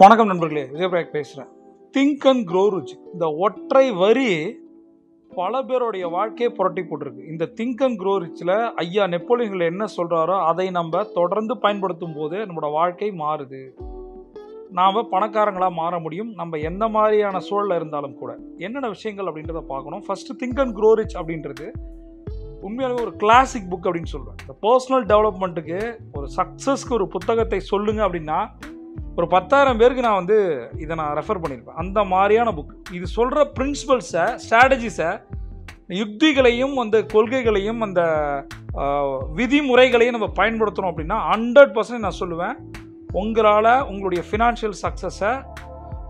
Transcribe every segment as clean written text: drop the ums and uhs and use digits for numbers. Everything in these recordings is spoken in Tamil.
வணக்கம் நண்பர்களே, விஜயபிரகாஷ் பேசுகிறேன். திங்க் அண்ட் க்ரோ ரிச், இந்த ஒற்றை வரி பல பேருடைய வாழ்க்கையை புரட்டி போட்டிருக்கு. இந்த திங்க் அண்ட் க்ரோ ரிச்சில் ஐயா நெப்போலியன் என்ன சொல்கிறாரோ அதை நம்ம தொடர்ந்து பயன்படுத்தும் போது நம்மளோட வாழ்க்கை மாறுது. நாம் பணக்காரங்களாக மாற முடியும், நம்ம எந்த மாதிரியான சூழலில் இருந்தாலும் கூட. என்னென்ன விஷயங்கள் அப்படின்றத பார்க்கணும். First think and grow rich அப்படின்றது உண்மையாலுமே ஒரு கிளாசிக் புக் அப்படின்னு சொல்கிறேன். இந்த பர்சனல் டெவலப்மெண்ட்டுக்கு ஒரு சக்ஸஸ்க்கு ஒரு புத்தகத்தை சொல்லுங்கள் அப்படின்னா ஒரு 10,000 பேருக்கு நான் இதை ரெஃபர் பண்ணியிருப்பேன். அந்த மாதிரியான புக். இது சொல்கிற பிரின்சிபல்ஸை, ஸ்ட்ராட்டஜிஸை, யுக்திகளையும் கொள்கைகளையும் அந்த விதிமுறைகளையும் நம்ம பயன்படுத்தணும் அப்படின்னா 100% நான் சொல்லுவேன், உங்களால் உங்களுடைய ஃபினான்ஷியல் சக்ஸஸை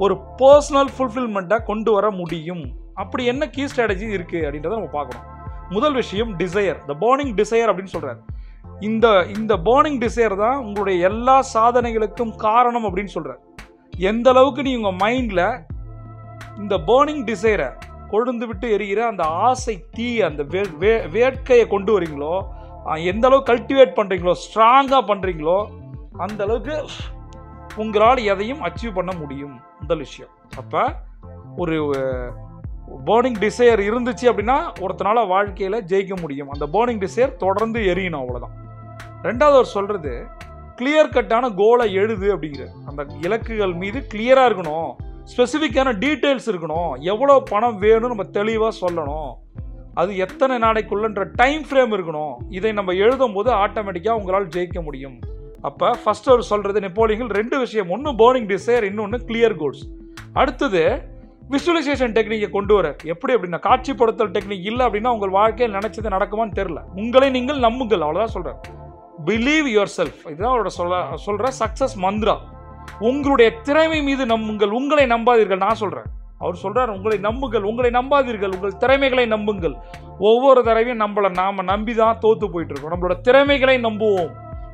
ஒரு பர்சனல் ஃபுல்ஃபில்மெண்ட்டை கொண்டு வர முடியும். அப்படி என்ன கீ ஸ்ட்ராட்டஜி இருக்குது அப்படின்றத நம்ம பார்க்கணும். முதல் விஷயம் டிசையர், த பர்னிங் டிசையர் அப்படின்னு சொல்கிறார். இந்த பர்னிங் டிசையர் தான் உங்களுடைய எல்லா சாதனைகளுக்கும் காரணம் அப்படின்னு சொல்கிறார். எந்த அளவுக்கு நீ உங்கள் மைண்டில் இந்த பர்னிங் டிசையரை கொழுந்து விட்டு எரிகிற அந்த ஆசை தீ, அந்த வேட்கையை கொண்டு வரீங்களோ, எந்த அளவுக்கு கல்டிவேட் பண்ணுறீங்களோ, ஸ்ட்ராங்காக பண்ணுறீங்களோ, அந்த அளவுக்கு உங்களால் எதையும் அச்சீவ் பண்ண முடியும். முதல் விஷயம். அப்போ ஒரு பர்னிங் டிசையர் இருந்துச்சு அப்படின்னா ஒருத்தனால வாழ்க்கையில் ஜெயிக்க முடியும். அந்த பர்னிங் டிசையர் தொடர்ந்து எரியணும், அவ்வளோதான். ரெண்டாவது அவர் சொல்கிறது, கிளியர் கட்டான கோலை எழுது அப்படிங்கிற. அந்த இலக்குகள் மீது கிளியராக இருக்கணும், ஸ்பெசிஃபிக்கான டீட்டெயில்ஸ் இருக்கணும், எவ்வளோ பணம் வேணும்னு நம்ம தெளிவாக சொல்லணும், அது எத்தனை நாளைக்குள்ளன்ற டைம் ஃப்ரேம் இருக்கணும். இதை நம்ம எழுதும் போது ஆட்டோமேட்டிக்காக உங்களால் ஜெயிக்க முடியும். அப்போ ஃபர்ஸ்ட் அவர் சொல்கிறது நெப்போலியன் 2 விஷயம். ஒன்று பர்னிங் டிசையர், இன்னொன்று கிளியர் கோல்ஸ். அடுத்தது விசுவலைசேஷன் டெக்னிக்கை கொண்டு வர. எப்படி அப்படின்னா, காட்சிப்படுத்தல் டெக்னிக் இல்லை அப்படின்னா உங்கள் வாழ்க்கையில் நினைச்சது நடக்குமான்னு தெரியல. உங்களை நீங்கள் நம்புங்கள், அவ்வளோதான் சொல்கிறேன். பிலீவ் யுவர் செல்ஃப், இதுதான் அவரோட சொல்கிற சக்ஸஸ் மந்த்ரா. உங்களுடைய திறமை மீது நம்புங்கள், உங்களை நம்பாதீர்கள். நான் சொல்கிறேன், அவர் சொல்கிறார், உங்களை நம்புங்கள், உங்களை நம்பாதீர்கள், உங்கள் திறமைகளை நம்புங்கள். ஒவ்வொரு தடவையும் நாம் நம்பி தான் தோற்று போயிட்டு இருக்கோம். நம்மளோட திறமைகளை நம்புவோம்.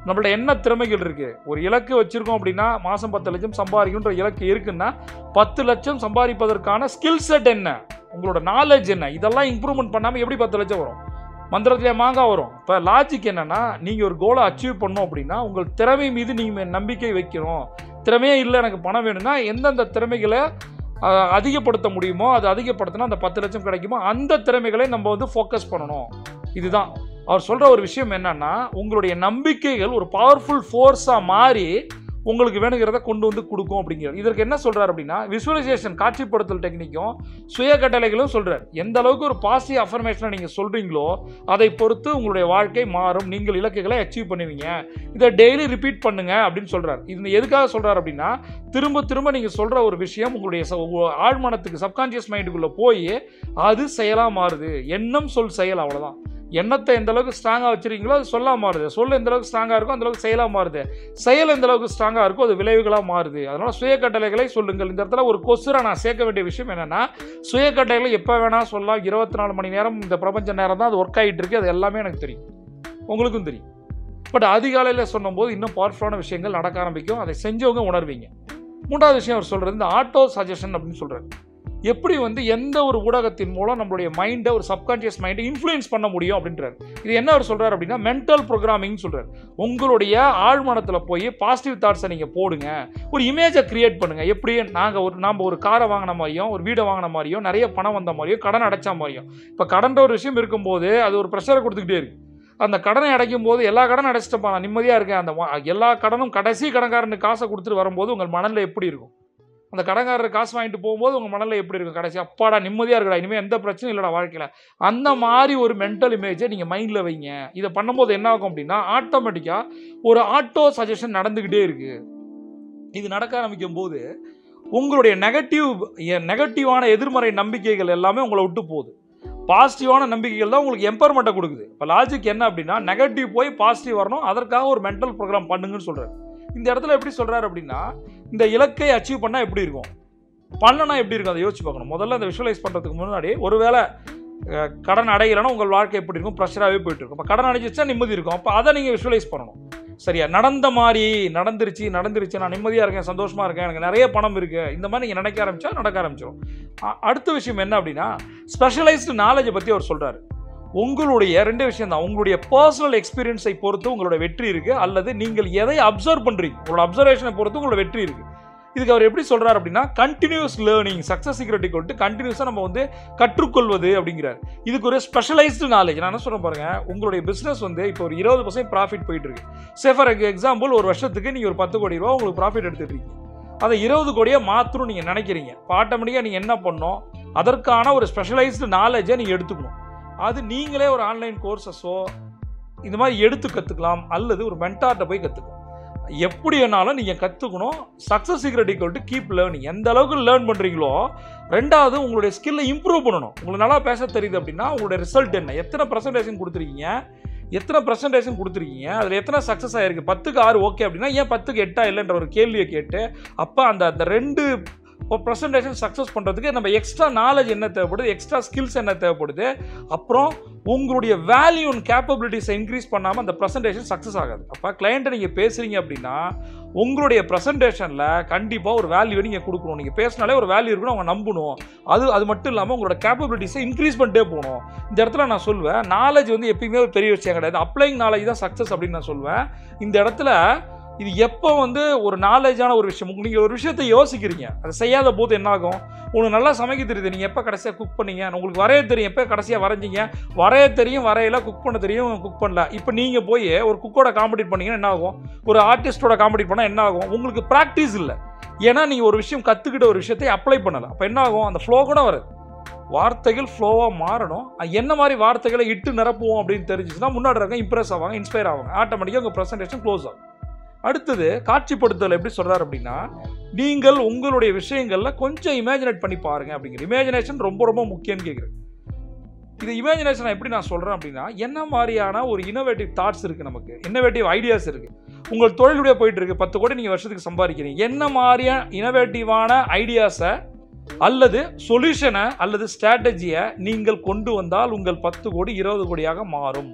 நம்மளோட என்ன திறமைகள் இருக்குது. ஒரு இலக்கு வச்சுருக்கோம் அப்படின்னா, மாதம் 10 லட்சம் சம்பாதிக்கணுன்ற இலக்கு இருக்குன்னா 10 லட்சம் சம்பாதிப்பதற்கான ஸ்கில் செட் என்ன, உங்களோட நாலேஜ் என்ன, இதெல்லாம் இம்ப்ரூவ்மெண்ட் பண்ணாமல் எப்படி 10 லட்சம் வரும்? மந்திரத்திலே மாங்காய் வரும். இப்போ லாஜிக் என்னென்னா, நீங்கள் ஒரு கோலை அச்சீவ் பண்ணணும் அப்படின்னா உங்கள் திறமை மீது நீங்கள் நம்பிக்கை வைக்கணும். திறமையே இல்லை, எனக்கு பணம் வேணும்னா எந்தெந்த திறமைகளை அதிகப்படுத்த முடியுமோ அதை அதிகப்படுத்தினா அந்த 10 லட்சம் கிடைக்குமோ அந்த திறமைகளை நம்ம ஃபோக்கஸ் பண்ணணும். இதுதான் அவர் சொல்கிற ஒரு விஷயம். என்னன்னா, உங்களுடைய நம்பிக்கைகள் ஒரு பவர்ஃபுல் ஃபோர்ஸாக மாறி உங்களுக்கு வேணுங்கிறத கொண்டு கொடுக்கும் அப்படிங்கிறார். இதற்கு என்ன சொல்கிறார் அப்படின்னா, விசுவலைசேஷன் காட்சிப்படுத்தல் டெக்னிக்கும் சுய கட்டளைகளும் சொல்கிறார். எந்த அளவுக்கு ஒரு பாசிட்டிவ் அஃபர்மேஷனை நீங்கள் சொல்கிறீங்களோ அதை பொறுத்து உங்களுடைய வாழ்க்கை மாறும், நீங்கள் இலக்குகளை அச்சீவ் பண்ணுவீங்க. இதை டெய்லி ரிப்பீட் பண்ணுங்க அப்படின்னு சொல்கிறார். இது எதுக்காக சொல்கிறார் அப்படின்னா, திரும்ப திரும்ப நீங்கள் சொல்கிற ஒரு விஷயம் உங்களுடைய ஆழ்மனத்துக்கு, சப்கான்ஷியஸ் மைண்டுக்குள்ளே போய் அது செயலாக மாறுது. எண்ணம் சொல் செயல், அவ்வளோதான். எண்ணத்தை எந்த அளவுக்கு ஸ்ட்ராங்காக வச்சுருக்கீங்களோ அது சொல்லாக மாறுது. சொல் எந்த அளவுக்கு ஸ்ட்ராங்காக இருக்கோ அந்த அளவுக்கு செயலாக மாறுது. செயல் எந்த அளவுக்கு ஸ்ட்ராங்காக இருக்கோ அது விளைவுகளாக மாறுது. அதனால் சுய கட்டளைகளை சொல்லுங்கள். இந்த இடத்துல ஒரு கொசுரை நான் சேர்க்க வேண்டிய விஷயம் என்னென்னா, சுய கட்டளைகளை எப்போ வேணால் சொல்லலாம். 24 மணி நேரம் இந்த பிரபஞ்ச நேரம் தான் அது ஒர்க் ஆகிட்டு இருக்குது. அது எல்லாமே எனக்கு தெரியும், உங்களுக்கும் தெரியும். பட் அதிகாலையில் சொன்னும்போது இன்னும் பவர்ஃபுல்லான விஷயங்கள் நடக்க ஆரம்பிக்கும். அதை செஞ்சவங்க உணர்வீங்க. மூன்றாவது விஷயம் அவர் சொல்கிறது இந்த ஆட்டோ சஜஷன் அப்படின்னு சொல்கிறார். எப்படி எந்த ஒரு ஊடகத்தின் மூலம் நம்மளுடைய மைண்டை, ஒரு சப்கான்ஷியஸ் மைண்டை இன்ஃப்ளூயன்ஸ் பண்ண முடியும் அப்படின்றார். இது என்ன அவர் சொல்கிறார் அப்படின்னா, மென்டல் ப்ரோக்ராமிங் சொல்கிறார். உங்களுடைய ஆழ்மனத்தில் போய் பாசிட்டிவ் தாட்ஸை நீங்கள் போடுங்க, ஒரு இமேஜை கிரியேட் பண்ணுங்கள். எப்படி நாம் ஒரு காரை வாங்கின மாதிரியும், ஒரு வீடை வாங்கின மாதிரியும், நிறைய பணம் வந்த மாதிரியும், கடன் அடைச்ச மாதிரியும். இப்போ கடன்ற ஒரு விஷயம் இருக்கும்போது அது ஒரு ப்ரெஷரை கொடுத்துக்கிட்டே இருக்குது. அந்த கடனை அடைக்கும் போது எல்லா கடனும் அடைச்சிட்டப்பா நான் நிம்மதியாக இருக்கேன், அந்த எல்லா கடனும் கடைசி கடன்காரனுக்கு காசை கொடுத்துட்டு வரும்போது உங்கள் மனநிலை எப்படி இருக்கும்? அந்த கடன்காரர் காசு வாங்கிட்டு போகும்போது உங்கள் மனநிலை எப்படி இருக்கும்? கடைசி அப்பாடா நிம்மதியாக இருக்கடா, இனிமேல் எந்த பிரச்சனையும் இல்லைடா வாழ்க்கையில். அந்த மாதிரி ஒரு மென்டல் இமேஜை நீங்கள் மைண்டில் வைங்க. இதை பண்ணும்போது என்ன ஆகும் அப்படின்னா, ஆட்டோமேட்டிக்காக ஒரு ஆட்டோ சஜஷன் நடந்துக்கிட்டே இருக்குது. இது நடக்க ஆரம்பிக்கும் போது உங்களுடைய நெகட்டிவான எதிர்மறை நம்பிக்கைகள் எல்லாமே உங்களை விட்டு போகுது. பாசிட்டிவான நம்பிக்கைகள் தான் உங்களுக்கு எம்பவர்மெண்ட்டை கொடுக்குது. இப்போ லாஜிக் என்ன அப்படின்னா, நெகட்டிவ் போய் பாசிட்டிவ் வரணும், அதற்காக ஒரு மென்டல் ப்ரோக்ராம் பண்ணுங்கன்னு சொல்கிறார். இந்த இடத்துல எப்படி சொல்கிறார் அப்படின்னா, இந்த இலக்கை அச்சீவ் பண்ணால் எப்படி இருக்கும், பண்ணனா எப்படி இருக்கும், அதை யோசிச்சு பார்க்கணும். முதல்ல அதை விஷுவலைஸ் பண்ணுறதுக்கு முன்னாடி, ஒருவேளை கடன் அடையலைன்னா உங்கள் வாழ்க்கை எப்படி இருக்கும், ப்ரெஷராகவே போயிட்டு இருக்கும். இப்போ கடன் அடைச்சிச்சா நிம்மதி இருக்கும். அப்போ அதை நீங்கள் விஷுவலைஸ் பண்ணணும். சரியா, நடந்த மாதிரி நடந்துருச்சு, நான் நிம்மதியாக இருக்கேன், சந்தோஷமாக இருக்கேன், எனக்கு நிறைய பணம் இருக்குது, இந்த மாதிரி நீங்கள் நினைக்க ஆரம்பித்தா நடக்க ஆரம்பிச்சிடும். அடுத்த விஷயம் என்ன அப்படின்னா, ஸ்பெஷலைஸ்டு நாலேஜை பற்றி அவர் சொல்கிறார். உங்களுடைய 2 விஷயம் தான். உங்களுடைய பர்சனல் எக்ஸ்பீரியன்ஸை பொறுத்து உங்களோட வெற்றி இருக்குது, அல்லது நீங்கள் எதை அப்சர்வ் பண்ணுறீங்க, உங்களோட அப்சர்வேஷனை பொறுத்து உங்களோட வெற்றி இருக்குது. இதுக்கு அவர் எப்படி சொல்கிறார் அப்படின்னா, கண்டினியூஸ் லேர்னிங் சக்ஸஸ் சீக்ரெட் கண்டினியூஸாக நம்ம வந்து கற்றுக்கொள்வது அப்படிங்கிறார். இதுக்கு ஒரு ஸ்பெஷலைஸ்டு நாலேஜ். நான் என்ன சொல்கிறேன் பாருங்கள், உங்களுடைய பிஸ்னஸ் வந்து இப்போ ஒரு 20% ப்ராஃபிட் போயிட்டு இருக்கு. சே ஃபார் எக்ஸாம்பிள், ஒரு வருஷத்துக்கு நீங்கள் ஒரு 10 கோடி ரூபா உங்களுக்கு ப்ராஃபிட் எடுத்துட்டு இருக்கீங்க. அதை 20 கோடியாக மாற்றணும் நீங்கள் நினைக்கிறீங்க. இப்போ ஆட்டோமேட்டிக்காக நீங்கள் என்ன பண்ணணும், அதற்கான ஒரு ஸ்பெஷலைஸ்டு நாலேஜை நீங்கள் எடுத்துக்கணும். அது நீங்களே ஒரு ஆன்லைன் கோர்ஸஸோ இந்த மாதிரி எடுத்து கற்றுக்கலாம், அல்லது ஒரு மென்டார்ட்ட போய் கற்றுக்கலாம். எப்படி வேணாலும் நீங்கள் கற்றுக்கணும். Success secret keep learning. எந்த அளவுக்கு லேர்ன் பண்ணுறீங்களோ, ரெண்டாவது உங்களுடைய ஸ்கில்லை இம்ப்ரூவ் பண்ணணும். உங்களுக்கு நல்லா பேச தெரியுது அப்படின்னா உங்களுடைய ரிசல்ட் என்ன, எத்தனை ப்ரெசன்டேஷன் கொடுத்துருக்கீங்க, அதில் எத்தனை சக்ஸஸ் ஆகிருக்கு. 10க்கு 6 ஓகே அப்படின்னா ஏன் 10க்கு 8 இல்லைன்ற ஒரு கேள்வியை கேட்டு, அப்போ அந்த 2 ப்ரெசன்டேஷன் சக்ஸஸ் பண்ணுறதுக்கு நம்ம எக்ஸ்ட்ரா நாலேஜ் என்ன தேவைப்படுது, எக்ஸ்ட்ரா ஸ்கில்ஸ் என்ன தேவைப்படுது, அப்புறம் உங்களுடைய வேல்யூ அண்ட் கேப்பபிலிட்டிஸை இன்க்ரீஸ் பண்ணாமல் அந்த ப்ரெசன்டேஷன் சக்ஸஸ் ஆகாது. அப்போ கிளைண்ட்டை நீங்கள் பேசுகிறீங்க அப்படின்னா உங்களுடைய ப்ரெசன்டேஷனில் கண்டிப்பாக ஒரு வேல்யூவை நீங்கள் கொடுக்கணும். நீங்கள் பேசினாலே ஒரு வேல்யூ இருக்கணும், அவங்க நம்பணும். அது மட்டும் இல்லாமல் உங்களோட கேப்பபிலிட்டிஸை இன்க்ரீஸ் பண்ணிட்டே போகணும். இந்த இடத்துல நான் சொல்வேன், நாலேஜ் வந்து எப்பயுமே ஒரு பெரிய விஷயம் கிடையாது. அப்ளைங் நாலேஜ் தான் சக்ஸஸ் அப்படின்னு நான் சொல்வேன். இந்த இடத்துல இது எப்போ வந்து ஒரு நாலேஜான ஒரு விஷயம், நீங்கள் ஒரு விஷயத்தை யோசிக்கிறீங்க, அதை செய்யாத போது என்ன ஆகும், உங்களுக்கு நல்லா சமைக்க தெரியுது, நீங்கள் எப்போ கடைசியாக குக் பண்ணீங்க, உங்களுக்கு வரைய தெரியும், எப்போ கடைசியாக வரைஞ்சிங்க, வரைய தெரியும், வரையில, குக் பண்ண தெரியும், குக் பண்ணல. இப்போ நீங்கள் போய் ஒரு குக்கோட காம்படிட் பண்ணீங்கன்னா என்ன ஆகும், ஒரு ஆர்டிஸ்டோட காம்படிட் பண்ணால் என்ன ஆகும், உங்களுக்கு ப்ராக்டிஸ் இல்லை. ஏன்னா நீங்கள் ஒரு விஷயம் கற்றுக்கிட்ட ஒரு விஷயத்தை அப்ளை பண்ணலை. அப்போ என்ன ஆகும், அந்த ஃப்ளோ கூட வருது. வார்த்தைகள் ஃப்ளோவாக மாறணும். என்ன மாதிரி வார்த்தைகளை இட்டு நிரப்புவோம் அப்படின்னு தெரிஞ்சிச்சுன்னா முன்னாடி இருக்க இம்ப்ரெஸ் ஆவாங்க, இன்ஸ்பயர் ஆவாங்க, ஆட்டோமேட்டிக்காக உங்கள் ப்ரெசன்டேஷன் க்ளோஸ் ஆகும். அடுத்தது காட்சிப்படுத்தல் எப்படி சொல்கிறார் அப்படின்னா, நீங்கள் உங்களுடைய விஷயங்களில் கொஞ்சம் இமேஜினேட் பண்ணி பாருங்கள் அப்படிங்கிற. இமேஜினேஷன் ரொம்ப ரொம்ப முக்கியம்னு கேட்குறேன். இது இமேஜினேஷன் எப்படி நான் சொல்கிறேன் அப்படின்னா, என்ன மாதிரியான ஒரு இனோவேட்டிவ் தாட்ஸ் இருக்குது, நமக்கு இன்னோவேட்டிவ் ஐடியாஸ் இருக்குது. உங்கள் தொழிலுடைய போயிட்டு இருக்கு, 10 கோடி நீங்கள் வருஷத்துக்கு சம்பாதிக்கிறீங்க. என்ன மாதிரியான இனோவேட்டிவான ஐடியாஸை அல்லது சொல்யூஷனை அல்லது ஸ்ட்ராட்டஜியை நீங்கள் கொண்டு வந்தால் உங்கள் 10 கோடி 20 கோடியாக மாறும்.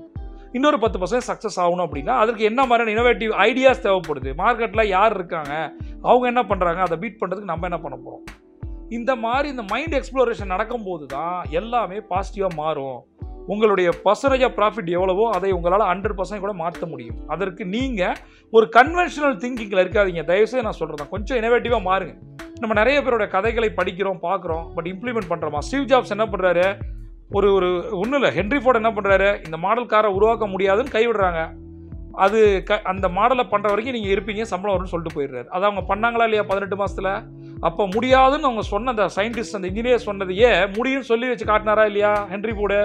இன்னொரு 10% சக்ஸஸ் ஆகணும் அப்படின்னா அதற்கு என்ன மாதிரியான இனோவேட்டிவ் ஐடியாஸ் தேவைப்படுது, மார்க்கெட்டில் யார் இருக்காங்க, அவங்க என்ன பண்ணுறாங்க, அதை பீட் பண்ணுறதுக்கு நம்ம என்ன பண்ண போகிறோம். இந்த மாதிரி இந்த மைண்ட் எக்ஸ்ப்ளோரேஷன் நடக்கும்போது தான் எல்லாமே பாசிட்டிவாக மாறும். உங்களுடைய பர்சன்டேஜ் ஆஃப் ப்ராஃபிட் எவ்வளவோ அதை உங்களால் 100% கூட மாற்ற முடியும். அதற்கு நீங்கள் ஒரு கன்வென்ஷனல் திங்கிங்கில் இருக்காதீங்க. தயவுசெய்து நான் சொல்கிறேன், கொஞ்சம் இனோவேட்டிவாக மாறுங்க. நம்ம நிறைய பேரோட கதைகளை படிக்கிறோம், பார்க்குறோம், பட் இம்ப்ளிமெண்ட் பண்ணுறோமா. ஸ்டீவ் ஜாப்ஸ் என்ன பண்ணுறாரு, ஒன்றும் இல்லை, ஹென்ரி ஃபோர்ட் என்ன பண்ணுறாரு, இந்த மாடல் காரை உருவாக்க முடியாதுன்னு கைவிடுறாங்க. அது அந்த மாடலை பண்ணுற வரைக்கும் நீங்கள் இருப்பீங்க, சம்பளம் வரும்னு சொல்லிட்டு போயிடுறாரு. அதை அவங்க பண்ணாங்களா இல்லையா 18 மாதத்தில்? அப்போ முடியாதுன்னு அவங்க சொன்ன அந்த சயின்டிஸ்ட், அந்த இன்ஜினியர் சொன்னதையே முடியும்னு சொல்லி வச்சு காட்டினாரா இல்லையா ஹென்ரி ஃபோர்டு?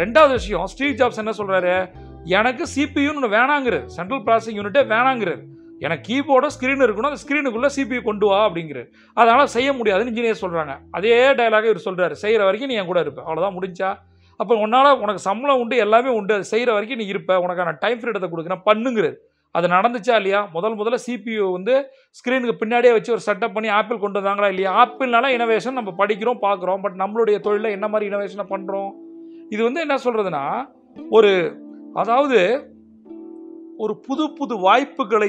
ரெண்டாவது விஷயம், ஸ்டீவ் ஜாப்ஸ் என்ன சொல்கிறாரு, எனக்கு சிபியூன்னு வேணாங்கிறார், சென்ட்ரல் ப்ராசஸிங் யூனிட்டே வேணாங்கிறார், எனக்கு கீபோர்டோ ஸ்க்ரீன் இருக்கணும், அந்த ஸ்க்ரீனுக்குள்ளே சிபியூ கொண்டு வா அப்படிங்கிறார். அதனால் செய்ய முடியாதுன்னு இன்ஜினியர் சொல்கிறாங்க. அதே டைலாக இவர் சொல்கிறார், செய்கிற வரைக்கும் நீ என் கூட இருப்பேன், அவ்வளோதான், முடிஞ்சா. அப்போ உனக்கு சம்பளம் உண்டு, எல்லாமே உண்டு, அது செய்கிற வரைக்கும் நீ இருப்ப, உனக்கான டைம் ஃப்ரீடத்தை கொடுக்குறேன், பண்ணுங்கிறார். அது நடந்துச்சா இல்லையா? முதல்ல சிபியூ வந்து ஸ்க்ரீனுக்கு பின்னாடியே வச்சு ஒரு செட்டப் பண்ணி ஆப்பிள் கொண்டு வந்தாங்களா இல்லையா? ஆப்பிள்னால இனோவேஷன் நம்ம படிக்கிறோம், பார்க்குறோம், பட் நம்மளுடைய தொழிலில் என்ன மாதிரி இனோவேஷனை பண்ணுறோம்? இது வந்து என்ன சொல்கிறதுனா, அதாவது ஒரு புது வாய்ப்புகளை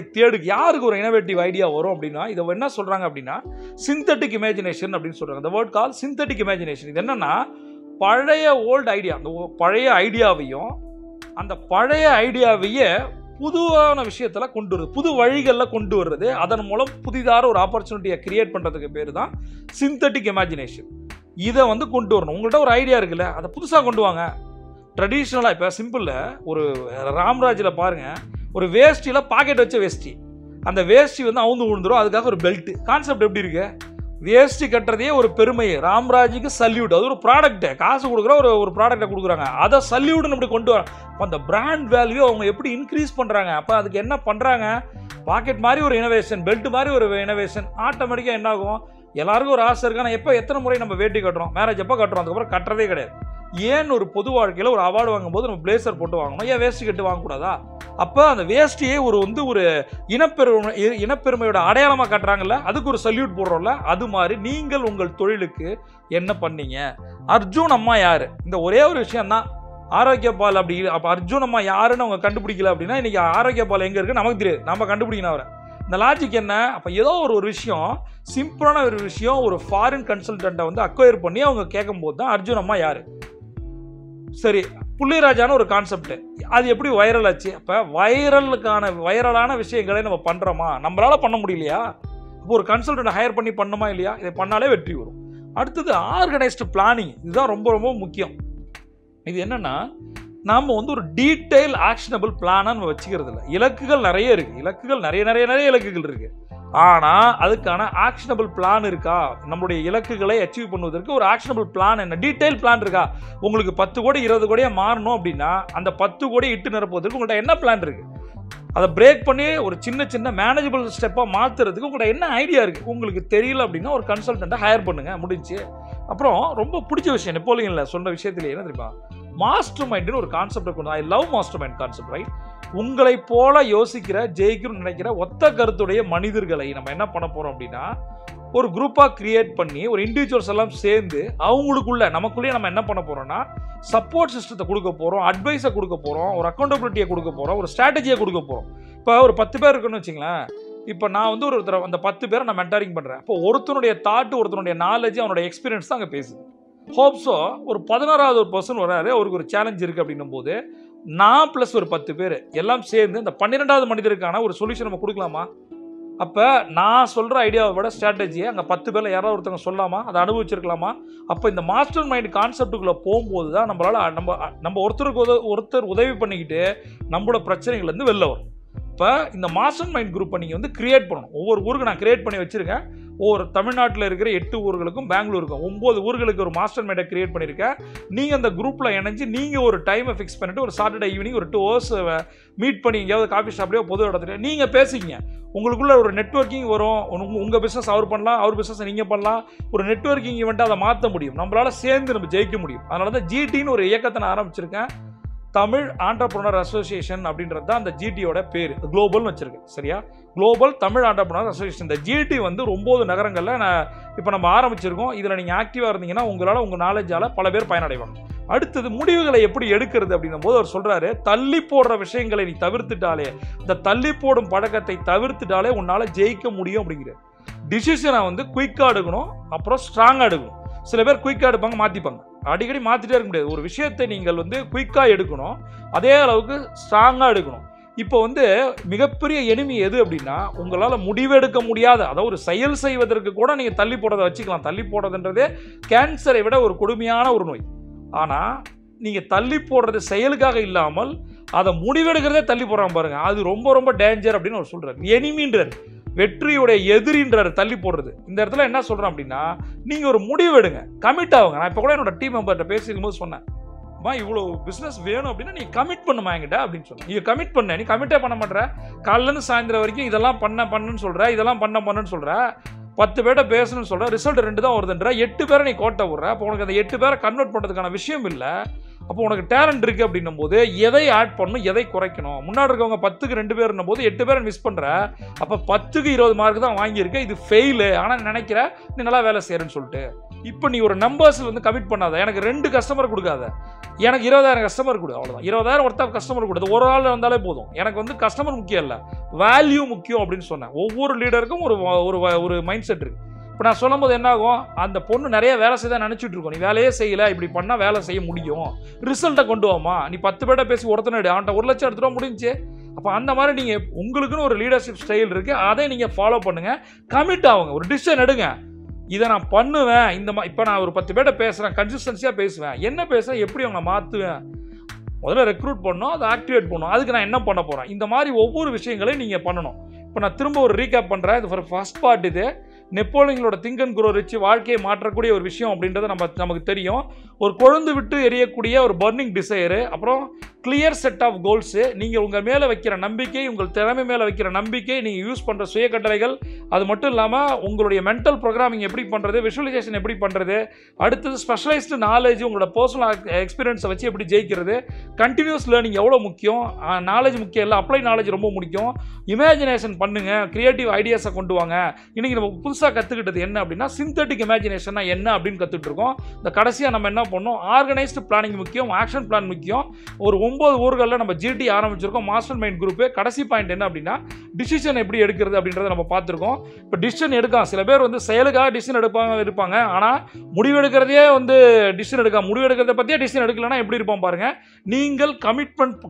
யாருக்கு ஒரு இனோவேட்டிவ் ஐடியா வரும் அப்படின்னா, இதை என்ன சொல்கிறாங்க அப்படின்னா சிந்தட்டிக் இமேஜினேஷன் அப்படின்னு சொல்கிறாங்க. இந்த வேர்ட் கால் சிந்தட்டிக் இமேஜினேஷன். இது என்னென்னா, பழைய ஓல்டு ஐடியா, அந்த பழைய ஐடியாவையும் அந்த பழைய ஐடியாவையே புதுவான விஷயத்தில் கொண்டு வருது, புது வழிகளில் கொண்டு வர்றது, அதன் மூலம் புதிதாக ஒரு ஆப்பர்ச்சுனிட்டியை கிரியேட் பண்ணுறதுக்கு பேர் தான் சிந்தட்டிக் இமேஜினேஷன். இதை வந்து கொண்டு வரணும். உங்கள்கிட்ட ஒரு ஐடியா இருக்குல்ல, அதை புதுசாக கொண்டு வாங்க. ட்ரெடிஷ்னலாக இப்போ சிம்பிளில் ஒரு ராம்ராஜில் பாருங்கள், ஒரு வேஷ்டியில் பாக்கெட் வச்ச வேஷ்டி, அந்த வேஷ்டி வந்து அவுந்து விழுந்துடும், அதுக்காக ஒரு பெல்ட்டு. கான்செப்ட் எப்படி இருக்கு? வேஷ்டி கட்டுறதே ஒரு பெருமை. ராம்ராஜுக்கு சல்யூட், அது ஒரு ப்ராடக்ட்டு, காசு கொடுக்குற ஒரு ப்ராடக்டை கொடுக்குறாங்க, அதை சல்யூட்னு அப்படி கொண்டு வர. அப்போ அந்த பிராண்ட் வேல்யூ அவங்க எப்படி இன்க்ரீஸ் பண்ணுறாங்க? அப்போ அதுக்கு என்ன பண்ணுறாங்க? பாக்கெட் மாதிரி ஒரு இனோவேஷன், பெல்ட் மாதிரி ஒரு இனோவேஷன். ஆட்டோமேட்டிக்காக என்ன ஆகும்? எல்லாருக்கும் ஒரு ஆசை இருக்கு. ஆனால் எத்தனை முறை நம்ம வேட்டி கட்டுறோம், மேரேஜ் எப்போ கட்டுறோம், அதுக்கப்புறம் கட்டுறதே கிடையாது. ஏன் ஒரு பொது வாழ்க்கையில் ஒரு அவார்டு வாங்கும்போது நம்ம பிளேசர் போட்டு வாங்கணும், ஏன் வேஷ்டி கட்டு வாங்கக்கூடாதா? அப்போ அந்த வேஷ்டியே ஒரு இனப்பெருமையோட அடையாளமாக காட்டுறாங்கல்ல, அதுக்கு ஒரு சல்யூட் போடுறோம்ல. அது மாதிரி நீங்கள் உங்கள் தொழிலுக்கு என்ன பண்ணீங்க? அர்ஜுன் அம்மா யார்? இந்த ஒரே ஒரு விஷயம் தான், ஆரோக்கிய பால். அப்போ அர்ஜுன் அம்மா யாருன்னு அவங்க கண்டுபிடிக்கல அப்படின்னா இன்றைக்கி ஆரோக்கிய பால் எங்கே இருக்குது நமக்கு தெரியாது, நம்ம கண்டுபிடிக்கணும் அவரை. இந்த லாஜிக் என்ன? அப்போ ஏதோ ஒரு விஷயம், சிம்பிளான ஒரு விஷயம், ஒரு ஃபாரின் கன்சல்டண்ட்டை வந்து அக்வயர் பண்ணி அவங்க கேட்கும்போது தான் அர்ஜுன் அம்மா யார். சரி, புள்ளிராஜான ஒரு கான்செப்ட், அது எப்படி வைரல் ஆச்சு? அப்போ வைரலான விஷயங்களை நம்ம பண்ணுறோமா? நம்மளால பண்ண முடியலையா? இப்போ ஒரு கன்சல்டன்ட் ஹையர் பண்ணி பண்ணுமா இல்லையா? இதை பண்ணாலே வெற்றி வரும். அடுத்தது ஆர்கனைஸ்டு பிளானிங். இதுதான் ரொம்ப ரொம்ப முக்கியம். இது என்னன்னா, நாம் வந்து ஒரு டீட்டெயில் ஆக்ஷனபிள் பிளானாக நம்ம வச்சுக்கிறது இல்லை. இலக்குகள் நிறைய இருக்குது, இலக்குகள் நிறைய இலக்குகள் இருக்குது. ஆனால் அதுக்கான ஆக்ஷனபிள் பிளான் இருக்கா? நம்மளுடைய இலக்குகளை அச்சீவ் பண்ணுவதற்கு ஒரு ஆக்ஷனபிள் பிளான் என்ன, டீட்டெயில் பிளான் இருக்கா? உங்களுக்கு 10 கோடி 20 கோடியாக மாறணும் அப்படின்னா அந்த 10 கோடி இட்டு நிரப்புவதற்கு உங்கள்கிட்ட என்ன பிளான் இருக்குது? அதை பிரேக் பண்ணி ஒரு சின்ன மேனேஜபிள் ஸ்டெப்பாக மாற்றுறதுக்கு உங்கள்கிட்ட என்ன ஐடியா இருக்குது? உங்களுக்கு தெரியல அப்படின்னா ஒரு கன்சல்டண்ட்டை ஹையர் பண்ணுங்கள், முடிஞ்சு. அப்புறம் ரொம்ப பிடிச்ச விஷயம் நெப்போலியனில் சொன்ன விஷயத்துலேயே என்ன தெரியுமா, மாஸ்டர் மைண்டுன்னு ஒரு கான்செப்ட் கொண்டு. I love master mind concept, right? உங்களை போல யோசிக்கிற, ஜெயிக்கணும்னு நினைக்கிற ஒத்த கருத்துடைய மனிதர்களை நம்ம என்ன பண்ண போகிறோம் அப்படின்னா, ஒரு குரூப்பாக கிரியேட் பண்ணி ஒரு இண்டிவிஜுவல்ஸ் எல்லாம் சேர்ந்து அவங்களுக்குள்ள நமக்குள்ளேயே நம்ம என்ன பண்ண போகிறோம்னா, சப்போர்ட் சிஸ்டத்தை கொடுக்க போகிறோம், அட்வைஸை கொடுக்க போகிறோம், ஒரு அக்கௌண்டபிலிட்டியை கொடுக்க போகிறோம், ஒரு ஸ்ட்ராட்டஜியை கொடுக்க போகிறோம். இப்போ ஒரு 10 பேர் இருக்குன்னு வச்சுங்களேன். இப்போ நான் வந்து ஒருத்தர் அந்த 10 பேரை நான் மென்டாரிங் பண்ணுறேன். இப்போ ஒருத்தனுடைய தாட்டு, ஒருத்தனுடைய நாலேஜ், அவனுடைய எக்ஸ்பீரியன்ஸ் தான் அங்கே பேசுது. ஹோப்ஸோ ஒரு 11வது ஒரு பர்சன் வராரு, அவருக்கு ஒரு சேலஞ்ச் இருக்குது அப்படின்னும் போது நான் ப்ளஸ் ஒரு 10 பேர் எல்லாம் சேர்ந்து இந்த 12வது மனிதருக்கான ஒரு சொல்யூஷன் நம்ம கொடுக்கலாமா? அப்போ நான் சொல்கிற ஐடியாவை விட ஸ்ட்ராட்டஜியை அங்கே 10 பேரில் யாராவது ஒருத்தவங்க சொல்லலாமா? அதை அனுபவிச்சிருக்கலாமா? அப்போ இந்த மாஸ்டர் மைண்ட் கான்செப்டுக்குள்ளே போகும்போது தான் நம்மளால் நம்ம ஒருத்தர் உதவி பண்ணிக்கிட்டு நம்மளோட பிரச்சனைகள்லேருந்து வெளில வரும். இப்போ இந்த மாஸ்டர் மைண்ட் குரூப்பை நீங்கள் வந்து கிரியேட் பண்ணணும். ஒவ்வொரு ஊருக்கு நான் கிரியேட் பண்ணி வச்சுருக்கேன். ஒவ்வொரு தமிழ்நாட்டில் இருக்கிற 8 ஊர்களுக்கும் பெங்களூருக்கும் 9 ஊர்களுக்கு ஒரு மாஸ்டர் மைண்டை கிரியேட் பண்ணியிருக்கேன். நீங்கள் அந்த குரூப்பில் இணைஞ்சு நீங்கள் ஒரு டைமை ஃபிக்ஸ் பண்ணிவிட்டு ஒரு சாட்டர்டே ஈவினிங் ஒரு 2 hours மீட் பண்ணி எங்கேயாவது காஃபி ஷாப்லேயோ பொது இடத்துல நீங்கள் பேசிங்க. உங்களுக்குள்ள ஒரு நெட்வொர்க்கிங் வரும். உங்கள் பிஸ்னஸ் அவர் பண்ணலாம், அவர் பிஸ்னஸ் நீங்கள் பண்ணலாம். ஒரு நெட்வொர்க்கிங் ஈவெண்ட்டாக அதை மாற்ற முடியும். நம்மளால் சேர்ந்து நம்ம ஜெயிக்க முடியும். அதனால தான் ஜிடின்னு ஒரு இயக்கத்தை நான் ஆரம்பிச்சிருக்கேன். தமிழ் ஆண்டர்பிரனர் அசோசியேஷன் அப்படின்றது தான் அந்த ஜிடியோட பேர். குளோபல்னு வச்சிருக்கேன், சரியா? Global Tamil entrepreneur association. இந்த ஜிடி வந்து 9 நகரங்களில் இப்போ நம்ம ஆரம்பிச்சிருக்கோம். இதில் நீங்கள் ஆக்டிவாக இருந்தீங்கன்னா உங்களால் உங்கள் நாலேஜால் பல பேர் பயனடைவாங்க. அடுத்தது முடிவுகளை எப்படி எடுக்கிறது அப்படின்னும் போது அவர் சொல்கிறாரு, தள்ளி போடுற விஷயங்களை நீ தவிர்த்துட்டாலே, இந்த தள்ளி போடும் பழக்கத்தை தவிர்த்துட்டாலே உன்னால் ஜெயிக்க முடியும் அப்படிங்கிற டிசிஷனை வந்து குயிக்காக எடுக்கணும், அப்புறம் ஸ்ட்ராங்காக எடுக்கணும். சில பேர் குயிக்காக எடுப்பாங்க, மாற்றிப்பாங்க. அடிக்கடி மாற்றிட்டே இருக்க முடியாது. ஒரு விஷயத்தை நீங்கள் வந்து குயிக்காக எடுக்கணும், அதே அளவுக்கு ஸ்ட்ராங்காக எடுக்கணும். இப்போ வந்து மிகப்பெரிய எனிமி எது அப்படின்னா, உங்களால் முடிவெடுக்க முடியாத, அதாவது ஒரு செயல் செய்வதற்கு கூட நீங்கள் தள்ளி போடுறதை வச்சுக்கலாம். தள்ளி போடுறதுன்றதே கேன்சரை விட ஒரு கொடுமையான ஒரு நோய். ஆனால் நீங்கள் தள்ளி போடுறது செயலுக்காக இல்லாமல் அதை முடிவெடுக்கிறதே தள்ளி போடுறாங்க பாருங்க, அது ரொம்ப ரொம்ப டேஞ்சர் அப்படின்னு அவர் சொல்கிறார். எனிமின்றார், வெற்றியுடைய எதிரின்றார் தள்ளி போடுறது. இந்த இடத்துல என்ன சொல்கிறேன் அப்படின்னா, நீங்கள் ஒரு முடிவு எடுங்க, கமிட் ஆகுங்க. நான் இப்போ கூட என்னோட டீம் மெம்பர்கிட்ட பேசிக்கும் போது சொன்னேன், இவ்வளோ பிஸ்னஸ் வேணும் அப்படின்னா நீ கமிட் பண்ணுமா என்கிட்ட அப்படின்னு சொன்னேன். நீ கமிட் பண்ண, நீ கமிட்டே பண்ண மாட்டேற. காலையிலேருந்து சாயந்தரம் வரைக்கும் இதெல்லாம் பண்ணுன்னு சொல்கிற, இதெல்லாம் பண்ணுன்னு சொல்கிற, 10 பேர்ட்ட பேசணும்னு சொல்கிற, ரிசல்ட் 2 தான் வருதுன்ற, 8 பேரை நீ கோட்டை விடுற. அப்போ உனக்கு அந்த 8 பேரை கன்வெர்ட் பண்ணுறதுக்கான விஷயம் இல்லை. அப்போ உனக்கு டேலண்ட் இருக்குது அப்படின்னும் போது எதை ஆட் பண்ணணும், எதை குறைக்கணும். முன்னாடி இருக்கவங்க 10க்கு 2 பேர்னும் போது 8 பேரை மிஸ் பண்ணுற. அப்போ 10க்கு 20 மார்க் தான் வாங்கியிருக்க, இது ஃபெயிலு. ஆனால் நினைக்கிற நீ நல்லா வேலை செய்கிறேன்னு சொல்லிட்டு. இப்போ நீ ஒரு நம்பர்ஸ் வந்து கமிட் பண்ணாத. எனக்கு 2 கஸ்டமர் கொடுக்காத, எனக்கு 20,000 கஸ்டமர் கொடு, அவ்வளோதான். 20,000 ஒருத்தர் கஸ்டமர் கொடுது, ஒரு ஆள் வந்தாலே போதும். எனக்கு வந்து கஸ்டமர் முக்கியம் இல்லை, வேல்யூ முக்கியம் அப்படின்னு சொன்னேன். ஒவ்வொரு லீடருக்கும் ஒரு மைண்ட் செட் இருக்குது. இப்போ நான் சொல்லும் போது என்ன ஆகும், அந்த பொண்ணு நிறைய வேலை செய்ய தான் நினச்சிட்டு இருக்கோம். நீ வேலையே செய்யலை, இப்படி பண்ணால் வேலை செய்ய முடியும், ரிசல்ட்டை கொண்டு வாமா. நீ 10 பேர்ட்ட பேசி ஒருத்தனை அவன்கிட்ட 1 லட்சம் எடுத்துகிட்டு முடிஞ்சு. அப்போ அந்த மாதிரி நீங்கள் உங்களுக்குன்னு ஒரு லீடர்ஷிப் ஸ்டைல் இருக்குது, அதை நீங்கள் ஃபாலோ பண்ணுங்கள், கமிட் ஆகுங்க, ஒரு டிசிஷன் எடுங்க. இதை நான் பண்ணுவேன், இப்போ நான் ஒரு 10 பேர்ட்ட பேசுகிறேன், கன்சிஸ்டன்சியாக பேசுவேன், என்ன பேசுகிறேன், எப்படி அவங்களை மாற்றுவேன், முதல்ல ரெக்ரூட் பண்ணணும், அதை ஆக்டிவேட் பண்ணணும், அதுக்கு நான் என்ன பண்ண போகிறேன், இந்த மாதிரி ஒவ்வொரு விஷயங்களையும் நீங்கள் பண்ணணும். இப்போ நான் திரும்ப ஒரு ரீகேப் பண்ணுறேன். இது ஒரு ஃபர்ஸ்ட் பார்ட். இது நெப்போலியனோட திங்க் அண்ட் க்ரோ ரிச் வாழ்க்கையை மாற்றக்கூடிய ஒரு விஷயம் அப்படின்றது நமக்கு தெரியும். ஒரு கொழுந்து விட்டு எரியக்கூடிய ஒரு பர்னிங் டிசைரு, அப்புறம் கிளியர் செட் ஆஃப் கோல்ஸு, நீங்கள் உங்கள் மேலே வைக்கிற நம்பிக்கை, உங்கள் திறமை மேலே வைக்கிற நம்பிக்கை, நீங்கள் யூஸ் பண்ணுற சுய கட்டளைகள், அது மட்டும் இல்லாமல் உங்களுடைய மென்டல் ப்ரோக்ராமிங் எப்படி பண்ணுறது, விஷுவலைசேஷன் எப்படி பண்ணுறது, அடுத்தது ஸ்பெஷலைஸ்டு நாலேஜ், உங்களோட பர்சனல் எக்ஸ்பீரியன்ஸை வச்சு எப்படி ஜெயிக்கிறது, கண்டினியூஸ் லேர்னிங் எவ்வளோ முக்கியம், நாலேஜ் முக்கியம் இல்லை, அப்ளை நாலேஜ் ரொம்ப முக்கியம், இமேஜினேஷன் பண்ணுங்கள், க்ரியேட்டிவ் ஐடியாஸை கொண்டு வாங்க. இன்றைக்கி நம்ம புதுசாக கற்றுக்கிட்டது என்ன அப்படின்னா சிந்தட்டிக் இமேஜினேஷன்னா என்ன அப்படின்னு கற்றுட்டு இருக்கோம். இந்த கடைசியாக நம்ம என்ன பண்ணோம், ஆர்கனைஸ்டு பிளானிங் முக்கியம், ஆக்ஷன் பிளான் முக்கியம். ஒரு 9 ஊர்களில் நம்ம ஜிடி ஆரம்பிச்சிருக்கோம், மாஸ்டர் மைண்ட் குரூப்பு. கடைசி பாயிண்ட் என்ன அப்படின்னா டிசிஷன் எப்படி எடுக்கிறது அப்படின்றத நம்ம பார்த்துருக்கோம். இப்போ டிசிஷன் எடுக்கலாம், சில பேர் வந்து செயலுக்காக டிசிஷன் இருப்பாங்க, ஆனால் முடிவெடுக்கிறதையே வந்து டிசிஷன் முடிவெடுக்கிறத பற்றியே டிசிஷன் எடுக்கலன்னா எப்படி இருப்போம் பாருங்கள். நீங்கள்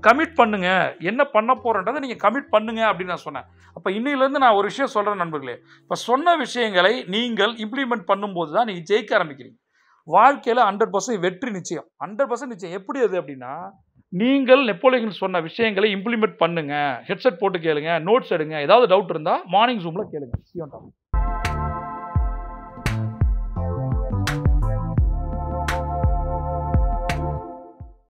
கமிட் பண்ணுங்க, என்ன பண்ண போகிறன்றதை நீங்கள் கமிட் பண்ணுங்க அப்படின்னு நான் சொன்னேன். அப்போ இன்னிலேருந்து நான் ஒரு விஷயம் சொல்கிறேன் நண்பர்களே, இப்போ சொன்ன விஷயங்களை நீங்கள் இம்ப்ளிமெண்ட் பண்ணும்போது தான் நீங்கள் ஜெயிக்க ஆரம்பிக்கிறீங்க. வாழ்க்கையில் 100% வெற்றி நிச்சயம், 100% நிச்சயம். எப்படி அது அப்படின்னா, நீங்கள் நெப்போலியன் சொன்ன விஷயங்களை இம்ப்ளிமெண்ட் பண்ணுங்க, ஹெட்செட் போட்டு கேளுங்க, நோட்ஸ் எடுங்க, ஏதாவது டவுட் இருந்தால் மார்னிங் ஜூமில் கேளுங்க.